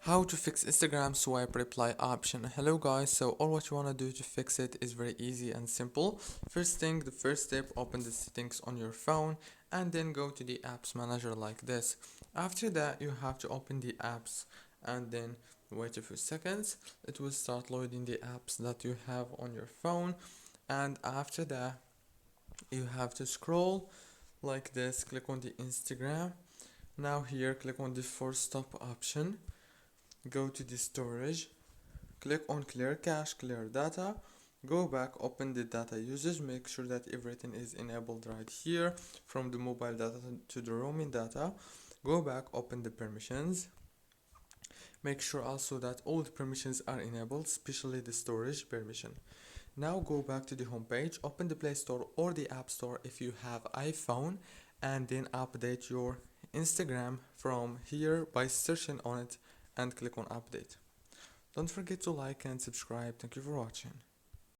How to fix Instagram swipe reply option. Hello guys, so all what you want to do to fix it is very easy and simple. The first step, open the settings on your phone and then go to the apps manager like this. After that, you have to open the apps and then wait a few seconds. It will start loading the apps that you have on your phone, and after that you have to scroll like this, click on the Instagram. Now here, click on the force stop option. Go to the storage, click on clear cache, clear data, go back, open the data usage, make sure that everything is enabled right here from the mobile data to the roaming data. Go back, open the permissions, make sure also that all the permissions are enabled, especially the storage permission. Now go back to the home page, open the Play Store or the App Store if you have iPhone, and then update your Instagram from here by searching on it and click on update. Don't forget to like and subscribe. Thank you for watching.